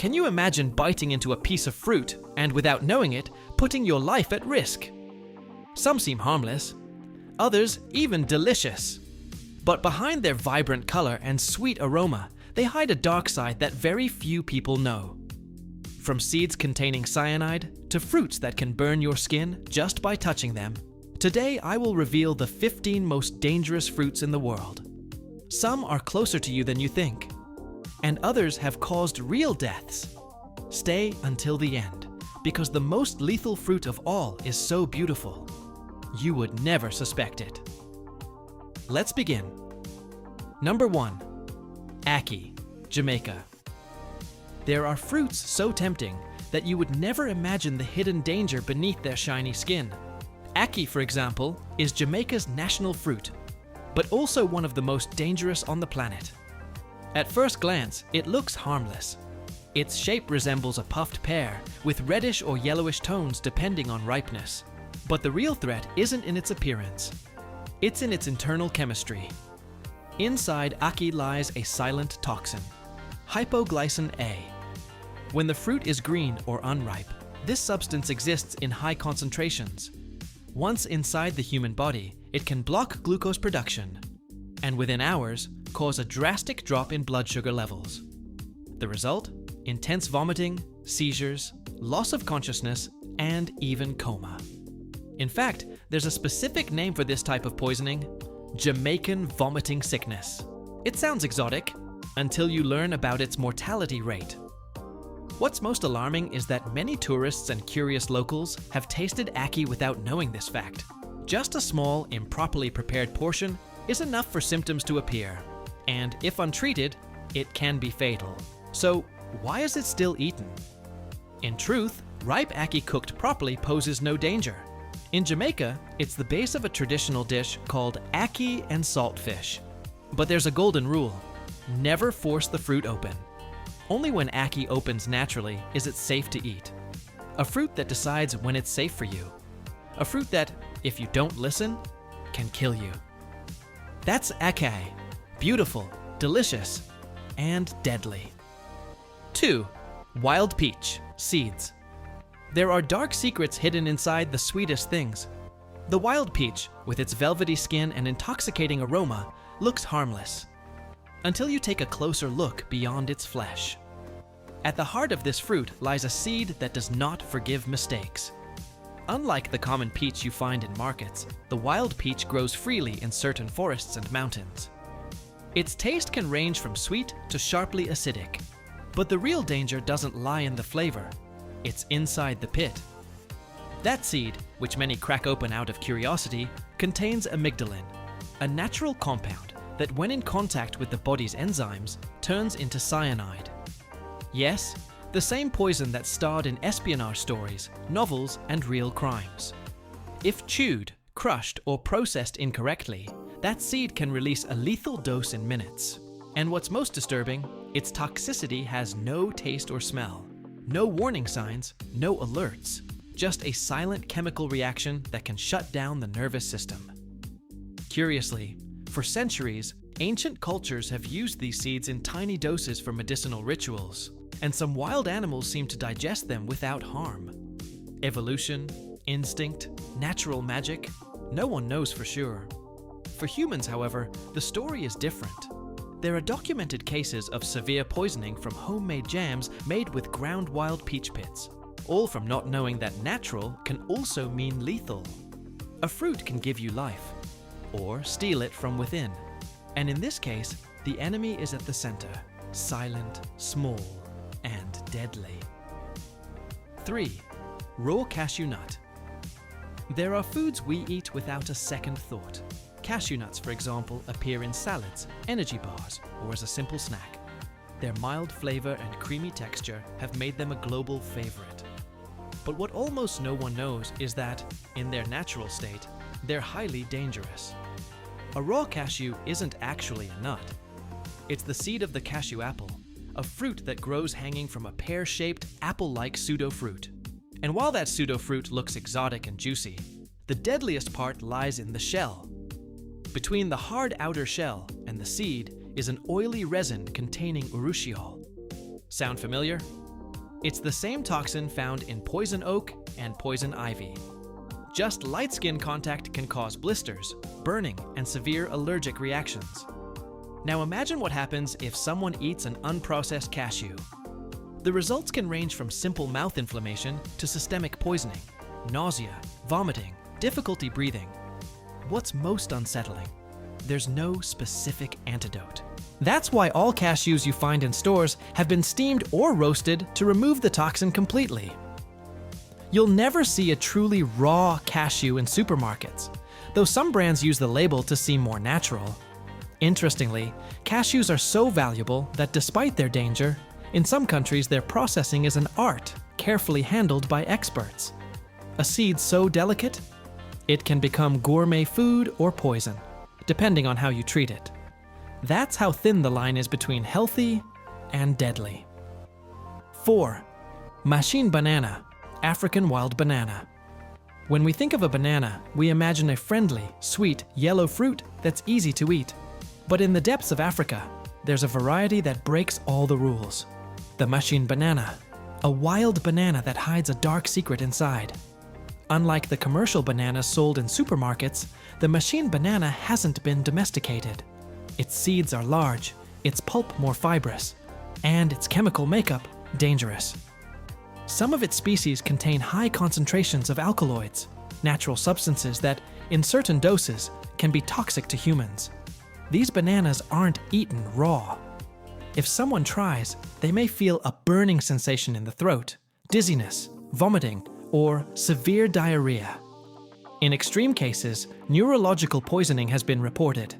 Can you imagine biting into a piece of fruit and, without knowing it, putting your life at risk? Some seem harmless, others even delicious. But behind their vibrant color and sweet aroma, they hide a dark side that very few people know. From seeds containing cyanide to fruits that can burn your skin just by touching them, today I will reveal the 15 most dangerous fruits in the world. Some are closer to you than you think, and others have caused real deaths. Stay until the end, because the most lethal fruit of all is so beautiful. You would never suspect it. Let's begin. Number 1. Ackee, Jamaica. There are fruits so tempting that you would never imagine the hidden danger beneath their shiny skin. Ackee, for example, is Jamaica's national fruit, but also one of the most dangerous on the planet. At first glance, it looks harmless. Its shape resembles a puffed pear, with reddish or yellowish tones depending on ripeness. But the real threat isn't in its appearance. It's in its internal chemistry. Inside ackee lies a silent toxin, hypoglycin A. When the fruit is green or unripe, this substance exists in high concentrations. Once inside the human body, it can block glucose production, and within hours, cause a drastic drop in blood sugar levels. The result? Intense vomiting, seizures, loss of consciousness, and even coma. In fact, there's a specific name for this type of poisoning: Jamaican vomiting sickness. It sounds exotic until you learn about its mortality rate. What's most alarming is that many tourists and curious locals have tasted ackee without knowing this fact. Just a small, improperly prepared portion is enough for symptoms to appear, and if untreated, it can be fatal. So, why is it still eaten? In truth, ripe ackee cooked properly poses no danger. In Jamaica, it's the base of a traditional dish called ackee and saltfish. But there's a golden rule: never force the fruit open. Only when ackee opens naturally is it safe to eat. A fruit that decides when it's safe for you. A fruit that, if you don't listen, can kill you. That's ackee. Beautiful, delicious, and deadly. 2. Wild peach, seeds. There are dark secrets hidden inside the sweetest things. The wild peach, with its velvety skin and intoxicating aroma, looks harmless, until you take a closer look beyond its flesh. At the heart of this fruit lies a seed that does not forgive mistakes. Unlike the common peach you find in markets, the wild peach grows freely in certain forests and mountains. Its taste can range from sweet to sharply acidic, but the real danger doesn't lie in the flavor. It's inside the pit. That seed, which many crack open out of curiosity, contains amygdalin, a natural compound that, when in contact with the body's enzymes, turns into cyanide. Yes, the same poison that starred in espionage stories, novels, and real crimes. If chewed, crushed, or processed incorrectly, that seed can release a lethal dose in minutes. And what's most disturbing, its toxicity has no taste or smell. No warning signs, no alerts, just a silent chemical reaction that can shut down the nervous system. Curiously, for centuries, ancient cultures have used these seeds in tiny doses for medicinal rituals, and some wild animals seem to digest them without harm. Evolution, instinct, natural magic, no one knows for sure. For humans, however, the story is different. There are documented cases of severe poisoning from homemade jams made with ground wild peach pits, all from not knowing that natural can also mean lethal. A fruit can give you life, or steal it from within. And in this case, the enemy is at the center, silent, small, and deadly. 3. Raw cashew nut. There are foods we eat without a second thought. Cashew nuts, for example, appear in salads, energy bars, or as a simple snack. Their mild flavor and creamy texture have made them a global favorite. But what almost no one knows is that, in their natural state, they're highly dangerous. A raw cashew isn't actually a nut. It's the seed of the cashew apple, a fruit that grows hanging from a pear-shaped, apple-like pseudo-fruit. And while that pseudo-fruit looks exotic and juicy, the deadliest part lies in the shell. Between the hard outer shell and the seed is an oily resin containing urushiol. Sound familiar? It's the same toxin found in poison oak and poison ivy. Just light skin contact can cause blisters, burning, and severe allergic reactions. Now imagine what happens if someone eats an unprocessed cashew. The results can range from simple mouth inflammation to systemic poisoning, nausea, vomiting, difficulty breathing. What's most unsettling? There's no specific antidote. That's why all cashews you find in stores have been steamed or roasted to remove the toxin completely. You'll never see a truly raw cashew in supermarkets, though some brands use the label to seem more natural. Interestingly, cashews are so valuable that despite their danger, in some countries their processing is an art, carefully handled by experts. A seed so delicate, it can become gourmet food or poison, depending on how you treat it. That's how thin the line is between healthy and deadly. 4. Machine banana, African wild banana. When we think of a banana, we imagine a friendly, sweet, yellow fruit that's easy to eat. But in the depths of Africa, there's a variety that breaks all the rules. The machine banana, a wild banana that hides a dark secret inside. Unlike the commercial bananas sold in supermarkets, the machine banana hasn't been domesticated. Its seeds are large, its pulp more fibrous, and its chemical makeup dangerous. Some of its species contain high concentrations of alkaloids, natural substances that, in certain doses, can be toxic to humans. These bananas aren't eaten raw. If someone tries, they may feel a burning sensation in the throat, dizziness, vomiting, or severe diarrhea. In extreme cases, neurological poisoning has been reported.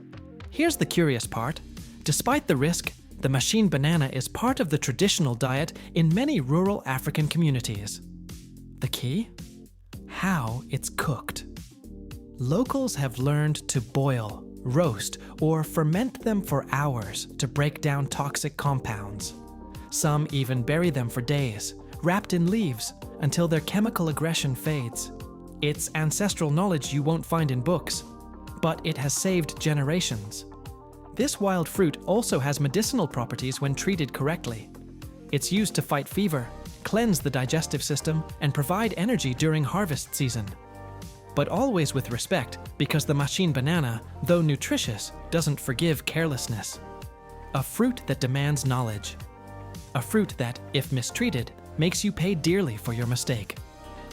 Here's the curious part. Despite the risk, the machine banana is part of the traditional diet in many rural African communities. The key? How it's cooked. Locals have learned to boil, roast, or ferment them for hours to break down toxic compounds. Some even bury them for days, wrapped in leaves, until their chemical aggression fades. It's ancestral knowledge you won't find in books, but it has saved generations. This wild fruit also has medicinal properties when treated correctly. It's used to fight fever, cleanse the digestive system, and provide energy during harvest season. But always with respect, because the machine banana, though nutritious, doesn't forgive carelessness. A fruit that demands knowledge. A fruit that, if mistreated, makes you pay dearly for your mistake.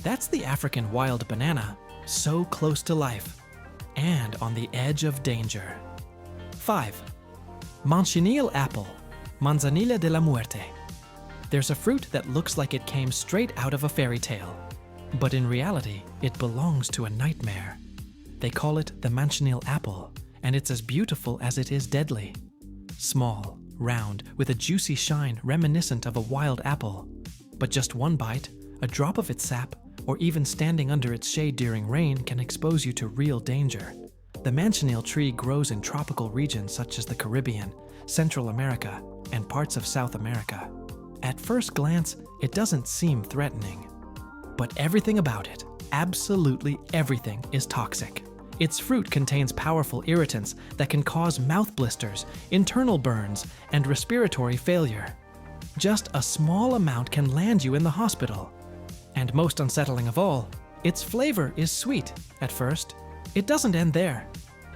That's the African wild banana, so close to life, and on the edge of danger. 5. Manchineel apple, Manzanilla de la Muerte. There's a fruit that looks like it came straight out of a fairy tale, but in reality, it belongs to a nightmare. They call it the Manchineel apple, and it's as beautiful as it is deadly. Small, round, with a juicy shine reminiscent of a wild apple. But just one bite, a drop of its sap, or even standing under its shade during rain can expose you to real danger. The Manchineel tree grows in tropical regions such as the Caribbean, Central America, and parts of South America. At first glance, it doesn't seem threatening. But everything about it, absolutely everything, is toxic. Its fruit contains powerful irritants that can cause mouth blisters, internal burns, and respiratory failure. Just a small amount can land you in the hospital. And most unsettling of all, its flavor is sweet at first. It doesn't end there.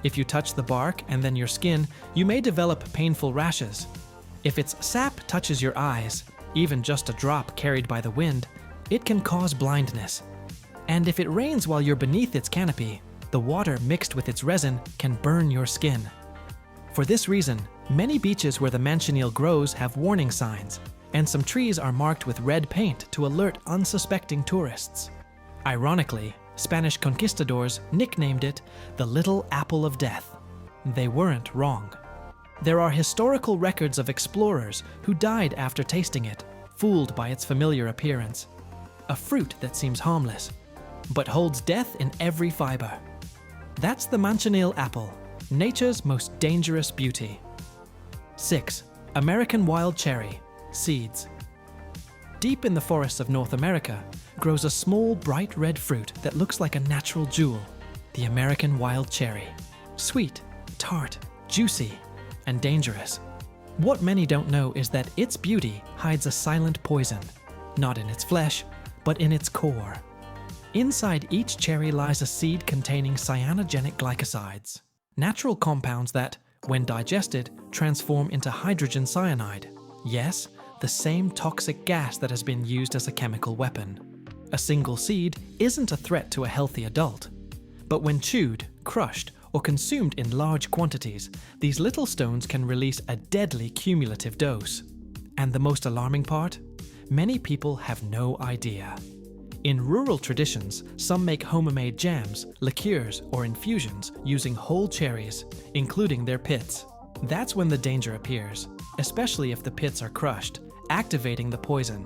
If you touch the bark and then your skin, you may develop painful rashes. If its sap touches your eyes, even just a drop carried by the wind, it can cause blindness. And if it rains while you're beneath its canopy, the water mixed with its resin can burn your skin. For this reason, many beaches where the Manchineel grows have warning signs, and some trees are marked with red paint to alert unsuspecting tourists. Ironically, Spanish conquistadors nicknamed it the Little Apple of Death. They weren't wrong. There are historical records of explorers who died after tasting it, fooled by its familiar appearance. A fruit that seems harmless, but holds death in every fiber. That's the Manchineel apple, nature's most dangerous beauty. 6. American wild cherry, seeds. Deep in the forests of North America grows a small, bright red fruit that looks like a natural jewel, the American wild cherry. Sweet, tart, juicy, and dangerous. What many don't know is that its beauty hides a silent poison. not in its flesh, but in its core. Inside each cherry lies a seed containing cyanogenic glycosides, natural compounds that, when digested, transform into hydrogen cyanide. Yes, the same toxic gas that has been used as a chemical weapon. A single seed isn't a threat to a healthy adult. But when chewed, crushed, or consumed in large quantities, these little stones can release a deadly cumulative dose. And the most alarming part? Many people have no idea. In rural traditions, some make home-made jams, liqueurs, or infusions using whole cherries, including their pits. That's when the danger appears, especially if the pits are crushed, activating the poison.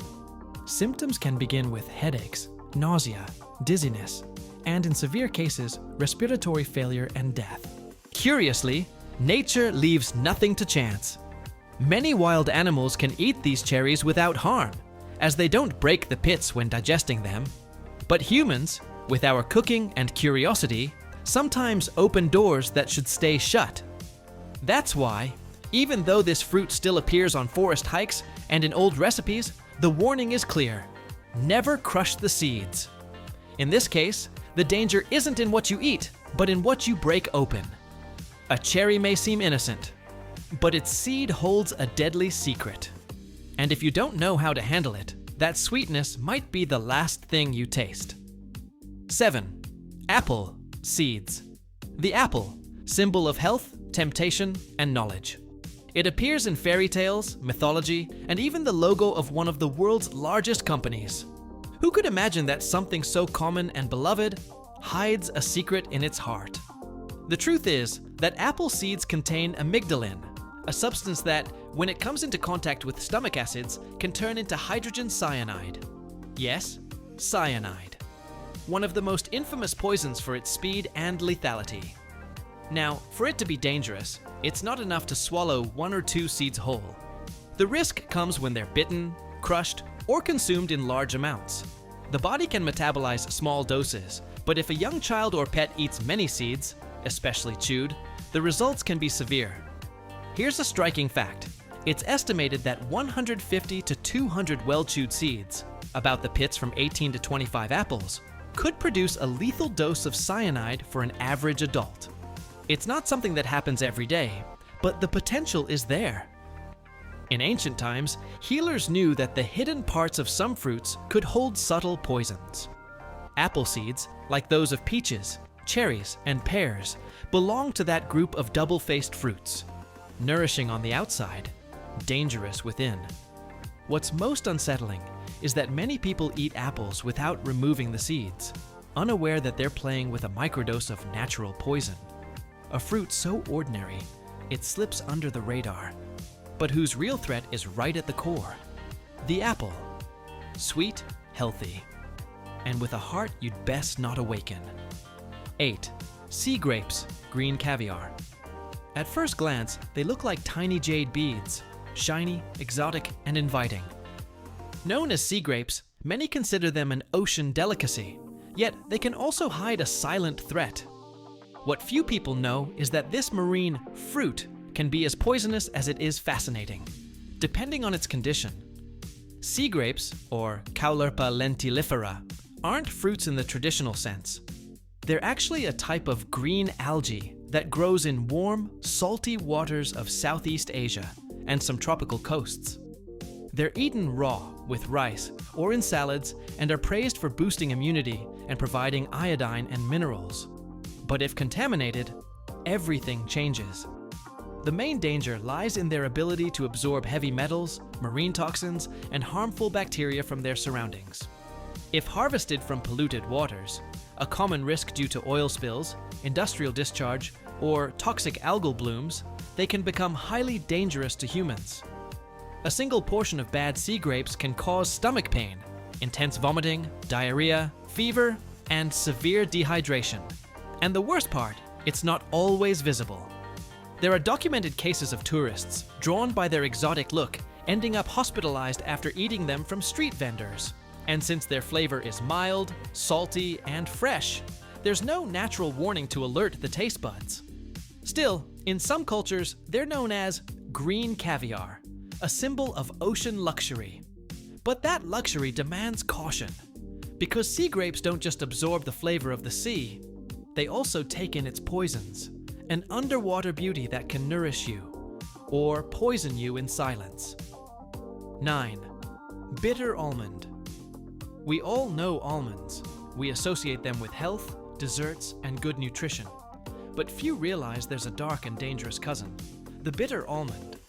Symptoms can begin with headaches, nausea, dizziness, and in severe cases, respiratory failure and death. Curiously, nature leaves nothing to chance. Many wild animals can eat these cherries without harm, as they don't break the pits when digesting them. But humans, with our cooking and curiosity, sometimes open doors that should stay shut. That's why, even though this fruit still appears on forest hikes and in old recipes, the warning is clear: never crush the seeds. In this case, the danger isn't in what you eat, but in what you break open. A cherry may seem innocent, but its seed holds a deadly secret. And if you don't know how to handle it, that sweetness might be the last thing you taste. 7. Apple seeds. The apple, symbol of health, temptation, and knowledge. It appears in fairy tales, mythology, and even the logo of one of the world's largest companies. Who could imagine that something so common and beloved hides a secret in its heart? The truth is that apple seeds contain amygdalin, a substance that, when it comes into contact with stomach acids, can turn into hydrogen cyanide. Yes, cyanide. One of the most infamous poisons for its speed and lethality. Now, for it to be dangerous, it's not enough to swallow 1 or 2 seeds whole. The risk comes when they're bitten, crushed, or consumed in large amounts. The body can metabolize small doses, but if a young child or pet eats many seeds, especially chewed, the results can be severe. Here's a striking fact. It's estimated that 150 to 200 well-chewed seeds, about the pits from 18 to 25 apples, could produce a lethal dose of cyanide for an average adult. It's not something that happens every day, but the potential is there. In ancient times, healers knew that the hidden parts of some fruits could hold subtle poisons. Apple seeds, like those of peaches, cherries, and pears, belong to that group of double-faced fruits. Nourishing on the outside, dangerous within. What's most unsettling is that many people eat apples without removing the seeds, unaware that they're playing with a microdose of natural poison. A fruit so ordinary, it slips under the radar, but whose real threat is right at the core. The apple. Sweet, healthy, and with a heart you'd best not awaken. 8. Sea grapes, green caviar. At first glance, they look like tiny jade beads, shiny, exotic, and inviting. Known as sea grapes, many consider them an ocean delicacy, yet they can also hide a silent threat. What few people know is that this marine fruit can be as poisonous as it is fascinating, depending on its condition. Sea grapes, or Caulerpa lentilifera, aren't fruits in the traditional sense. They're actually a type of green algae that grows in warm, salty waters of Southeast Asia and some tropical coasts. They're eaten raw with rice or in salads and are praised for boosting immunity and providing iodine and minerals. But if contaminated, everything changes. The main danger lies in their ability to absorb heavy metals, marine toxins, and harmful bacteria from their surroundings. If harvested from polluted waters, a common risk due to oil spills, industrial discharge, or toxic algal blooms, they can become highly dangerous to humans. A single portion of bad sea grapes can cause stomach pain, intense vomiting, diarrhea, fever, and severe dehydration. And the worst part, it's not always visible. There are documented cases of tourists, drawn by their exotic look, ending up hospitalized after eating them from street vendors. And since their flavor is mild, salty, and fresh, there's no natural warning to alert the taste buds. Still, in some cultures, they're known as green caviar, a symbol of ocean luxury. But that luxury demands caution, because sea grapes don't just absorb the flavor of the sea, they also take in its poisons, an underwater beauty that can nourish you, or poison you in silence. 9. Bitter almond. We all know almonds. We associate them with health, desserts, and good nutrition. But few realize there's a dark and dangerous cousin, the bitter almond.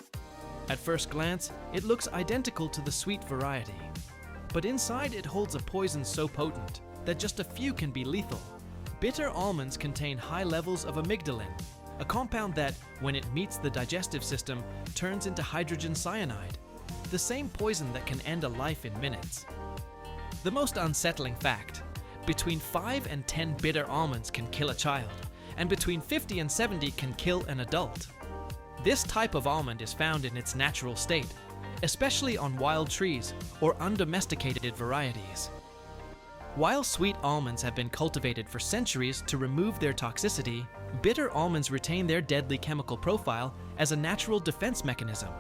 At first glance, it looks identical to the sweet variety. But inside it holds a poison so potent that just a few can be lethal. Bitter almonds contain high levels of amygdalin, a compound that, when it meets the digestive system, turns into hydrogen cyanide, the same poison that can end a life in minutes. The most unsettling fact: between 5 and 10 bitter almonds can kill a child, and between 50 and 70 can kill an adult. This type of almond is found in its natural state, especially on wild trees or undomesticated varieties. While sweet almonds have been cultivated for centuries to remove their toxicity, bitter almonds retain their deadly chemical profile as a natural defense mechanism.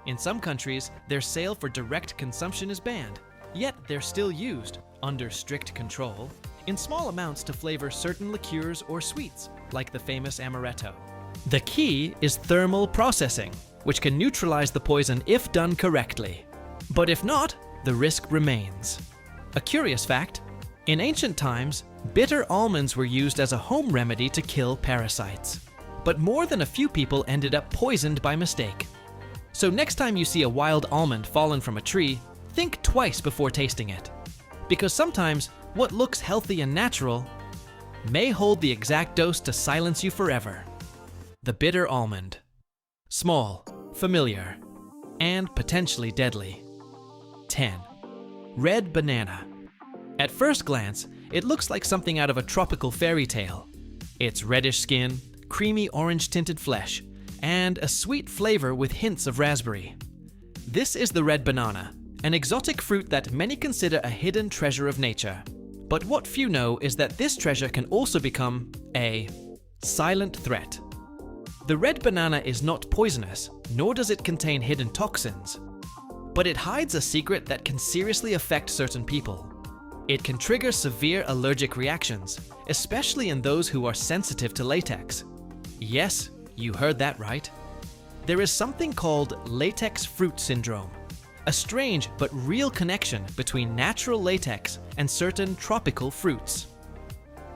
In some countries, their sale for direct consumption is banned, yet they're still used, under strict control, in small amounts to flavor certain liqueurs or sweets, like the famous amaretto. The key is thermal processing, which can neutralize the poison if done correctly. But if not, the risk remains. A curious fact: in ancient times, bitter almonds were used as a home remedy to kill parasites. But more than a few people ended up poisoned by mistake. So next time you see a wild almond fallen from a tree, think twice before tasting it. Because sometimes what looks healthy and natural may hold the exact dose to silence you forever. The bitter almond. Small, familiar, and potentially deadly. 10. Red banana. At first glance, it looks like something out of a tropical fairy tale. Its reddish skin, creamy orange-tinted flesh, and a sweet flavor with hints of raspberry. This is the red banana, an exotic fruit that many consider a hidden treasure of nature. But what few know is that this treasure can also become a silent threat. The red banana is not poisonous, nor does it contain hidden toxins. But it hides a secret that can seriously affect certain people. It can trigger severe allergic reactions, especially in those who are sensitive to latex. Yes, you heard that right. There is something called latex fruit syndrome, a strange but real connection between natural latex and certain tropical fruits.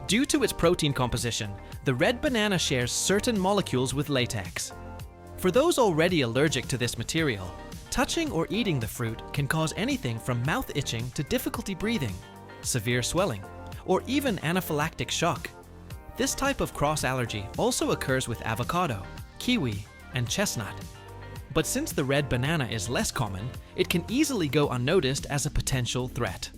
Due to its protein composition, the red banana shares certain molecules with latex. For those already allergic to this material, touching or eating the fruit can cause anything from mouth itching to difficulty breathing, severe swelling, or even anaphylactic shock. This type of cross-allergy also occurs with avocado, kiwi, and chestnut. But since the red banana is less common, it can easily go unnoticed as a potential threat.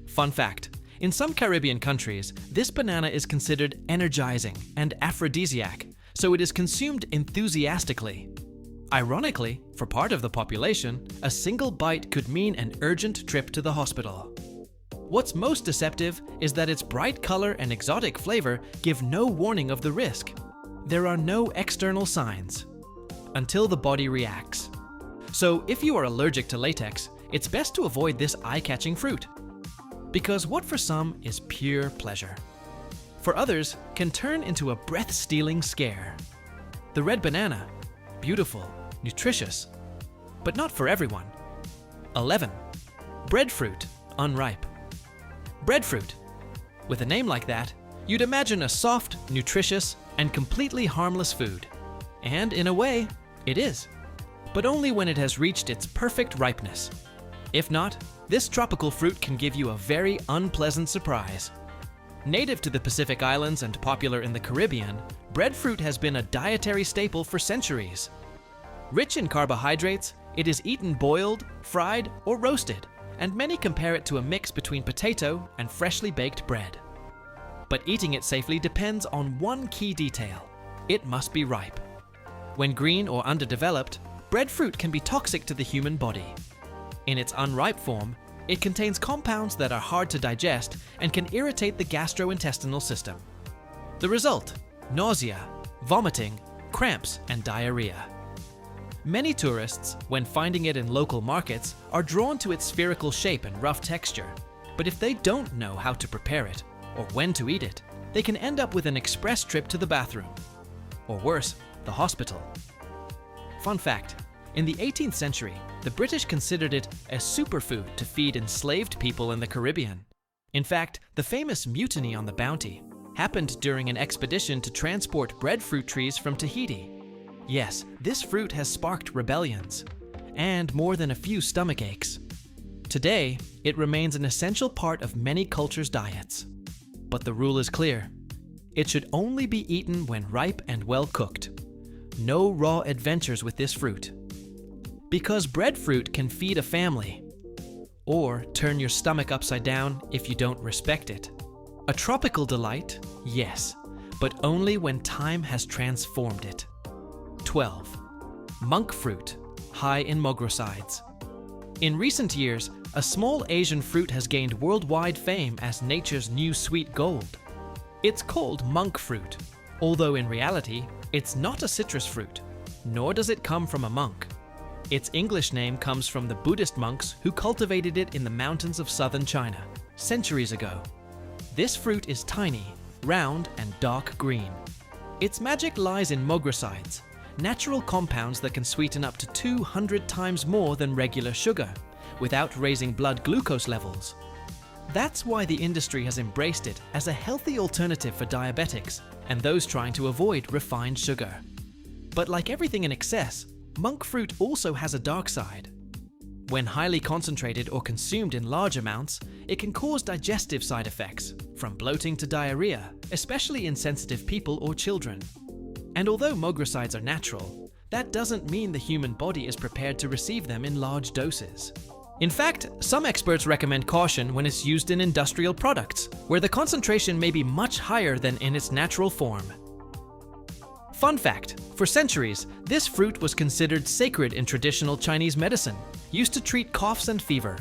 Fun fact: in some Caribbean countries, this banana is considered energizing and aphrodisiac, so it is consumed enthusiastically. Ironically, for part of the population, a single bite could mean an urgent trip to the hospital. What's most deceptive is that its bright color and exotic flavor give no warning of the risk. There are no external signs until the body reacts. So if you are allergic to latex, it's best to avoid this eye-catching fruit. Because what for some is pure pleasure, for others can turn into a breath-stealing scare. The red banana, beautiful, nutritious, but not for everyone. 11. Breadfruit, unripe. Breadfruit. With a name like that, you'd imagine a soft, nutritious, and completely harmless food. And in a way, it is. But only when it has reached its perfect ripeness. If not, this tropical fruit can give you a very unpleasant surprise. Native to the Pacific Islands and popular in the Caribbean, breadfruit has been a dietary staple for centuries. Rich in carbohydrates, it is eaten boiled, fried, or roasted, and many compare it to a mix between potato and freshly baked bread. But eating it safely depends on one key detail: it must be ripe. When green or underdeveloped, breadfruit can be toxic to the human body. In its unripe form, it contains compounds that are hard to digest and can irritate the gastrointestinal system. The result: nausea, vomiting, cramps, and diarrhea. Many tourists, when finding it in local markets, are drawn to its spherical shape and rough texture. But if they don't know how to prepare it, or when to eat it, they can end up with an express trip to the bathroom. Or worse, the hospital. Fun fact, in the 18th century, the British considered it a superfood to feed enslaved people in the Caribbean. In fact, the famous mutiny on the Bounty happened during an expedition to transport breadfruit trees from Tahiti. Yes, this fruit has sparked rebellions, and more than a few stomach aches. Today, it remains an essential part of many cultures' diets. But the rule is clear. It should only be eaten when ripe and well cooked. No raw adventures with this fruit. Because breadfruit can feed a family, or turn your stomach upside down if you don't respect it. A tropical delight, yes, but only when time has transformed it. 12. Monk fruit, high in mogrosides. In recent years, a small Asian fruit has gained worldwide fame as nature's new sweet gold. It's called monk fruit, although in reality, it's not a citrus fruit, nor does it come from a monk. Its English name comes from the Buddhist monks who cultivated it in the mountains of southern China, centuries ago. This fruit is tiny, round, and dark green. Its magic lies in mogrosides, natural compounds that can sweeten up to 200 times more than regular sugar, without raising blood glucose levels. That's why the industry has embraced it as a healthy alternative for diabetics and those trying to avoid refined sugar. But like everything in excess, monk fruit also has a dark side. When highly concentrated or consumed in large amounts, it can cause digestive side effects, from bloating to diarrhea, especially in sensitive people or children. And although mogrosides are natural, that doesn't mean the human body is prepared to receive them in large doses. In fact, some experts recommend caution when it's used in industrial products, where the concentration may be much higher than in its natural form. Fun fact, for centuries, this fruit was considered sacred in traditional Chinese medicine, used to treat coughs and fever.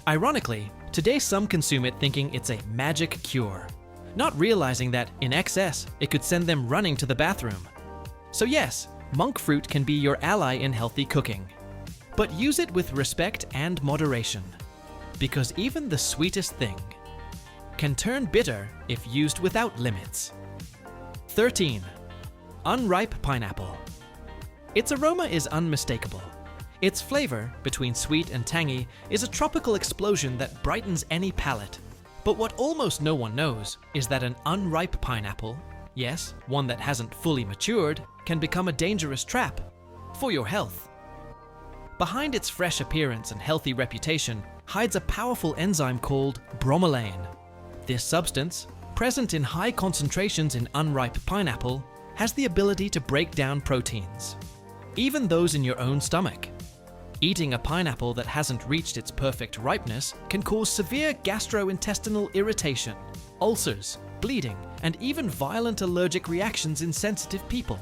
Ironically, today some consume it thinking it's a magic cure, not realizing that, in excess, it could send them running to the bathroom. So yes, monk fruit can be your ally in healthy cooking. But use it with respect and moderation, because even the sweetest thing can turn bitter if used without limits. 13. Unripe pineapple. Its aroma is unmistakable. Its flavor, between sweet and tangy, is a tropical explosion that brightens any palate. But what almost no one knows is that an unripe pineapple, yes, one that hasn't fully matured, can become a dangerous trap for your health. Behind its fresh appearance and healthy reputation hides a powerful enzyme called bromelain. This substance, present in high concentrations in unripe pineapple, has the ability to break down proteins, even those in your own stomach. Eating a pineapple that hasn't reached its perfect ripeness can cause severe gastrointestinal irritation, ulcers, bleeding, and even violent allergic reactions in sensitive people.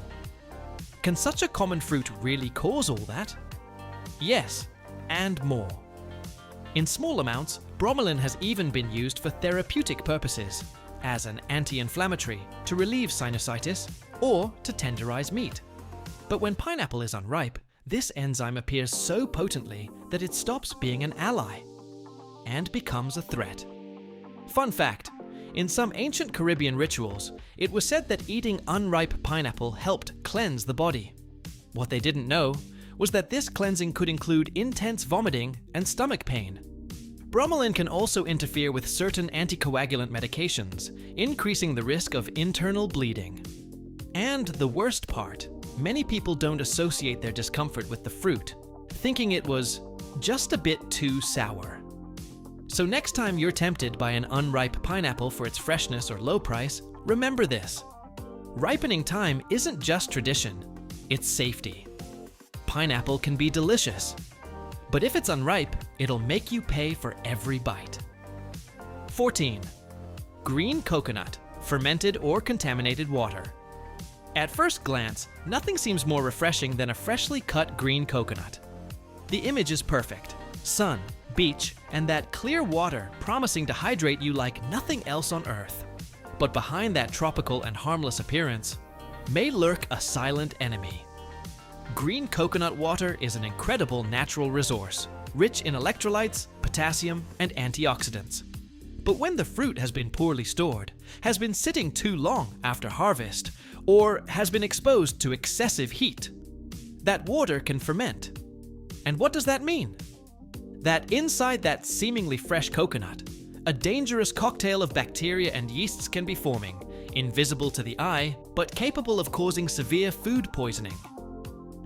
Can such a common fruit really cause all that? Yes, and more. In small amounts, bromelain has even been used for therapeutic purposes, as an anti-inflammatory, to relieve sinusitis, or to tenderize meat. But when pineapple is unripe, this enzyme appears so potently that it stops being an ally and becomes a threat. Fun fact, in some ancient Caribbean rituals, it was said that eating unripe pineapple helped cleanse the body. What they didn't know was that this cleansing could include intense vomiting and stomach pain. Bromelain can also interfere with certain anticoagulant medications, increasing the risk of internal bleeding. And the worst part, many people don't associate their discomfort with the fruit, thinking it was just a bit too sour. So next time you're tempted by an unripe pineapple for its freshness or low price, remember this. Ripening time isn't just tradition, it's safety. Pineapple can be delicious, but if it's unripe, it'll make you pay for every bite. 14. Green coconut, fermented or contaminated water. At first glance, nothing seems more refreshing than a freshly cut green coconut. The image is perfect. Sun, beach, and that clear water promising to hydrate you like nothing else on earth. But behind that tropical and harmless appearance may lurk a silent enemy. Green coconut water is an incredible natural resource, rich in electrolytes, potassium, and antioxidants. But when the fruit has been poorly stored, has been sitting too long after harvest, or has been exposed to excessive heat, that water can ferment. And what does that mean? That inside that seemingly fresh coconut, a dangerous cocktail of bacteria and yeasts can be forming, invisible to the eye, but capable of causing severe food poisoning.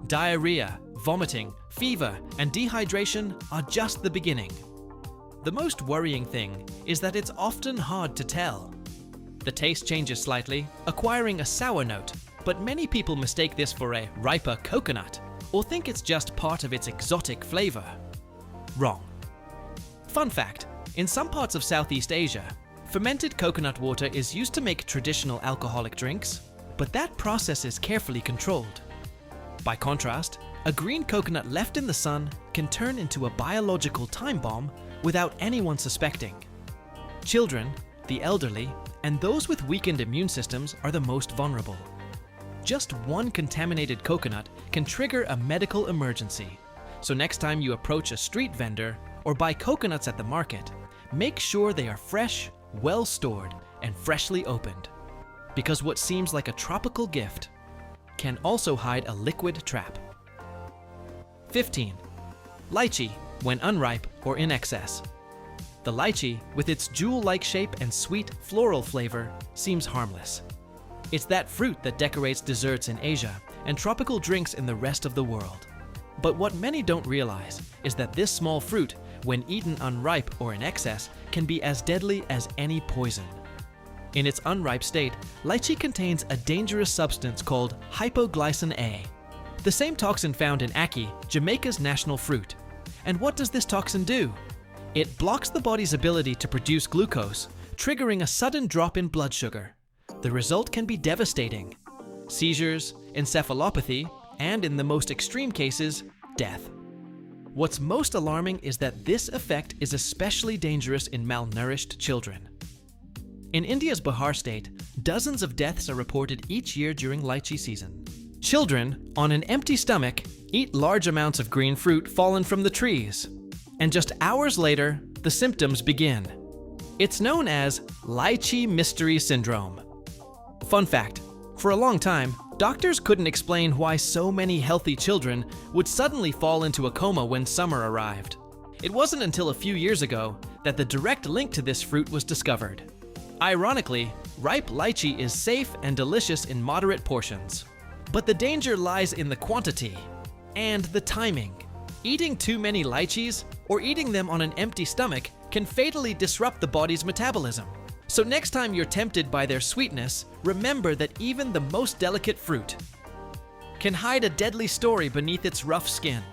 Diarrhea, vomiting, fever, and dehydration are just the beginning. The most worrying thing is that it's often hard to tell. The taste changes slightly, acquiring a sour note, but many people mistake this for a riper coconut or think it's just part of its exotic flavor. Wrong. Fun fact, in some parts of Southeast Asia, fermented coconut water is used to make traditional alcoholic drinks, but that process is carefully controlled. By contrast, a green coconut left in the sun can turn into a biological time bomb without anyone suspecting. Children, the elderly, and those with weakened immune systems are the most vulnerable. Just one contaminated coconut can trigger a medical emergency. So next time you approach a street vendor or buy coconuts at the market, make sure they are fresh, well stored, and freshly opened. Because what seems like a tropical gift can also hide a liquid trap. 15. Lychee, when unripe or in excess. The lychee, with its jewel-like shape and sweet floral flavor, seems harmless. It's that fruit that decorates desserts in Asia and tropical drinks in the rest of the world. But what many don't realize is that this small fruit, when eaten unripe or in excess, can be as deadly as any poison. In its unripe state, lychee contains a dangerous substance called hypoglycin A, the same toxin found in ackee, Jamaica's national fruit. And what does this toxin do? It blocks the body's ability to produce glucose, triggering a sudden drop in blood sugar. The result can be devastating: seizures, encephalopathy, and in the most extreme cases, death. What's most alarming is that this effect is especially dangerous in malnourished children. In India's Bihar state, dozens of deaths are reported each year during lychee season. Children, on an empty stomach, eat large amounts of green fruit fallen from the trees. And just hours later, the symptoms begin. It's known as lychee mystery syndrome. Fun fact, for a long time, doctors couldn't explain why so many healthy children would suddenly fall into a coma when summer arrived. It wasn't until a few years ago that the direct link to this fruit was discovered. Ironically, ripe lychee is safe and delicious in moderate portions. But the danger lies in the quantity and the timing. Eating too many lychees or eating them on an empty stomach can fatally disrupt the body's metabolism. So next time you're tempted by their sweetness, remember that even the most delicate fruit can hide a deadly story beneath its rough skin.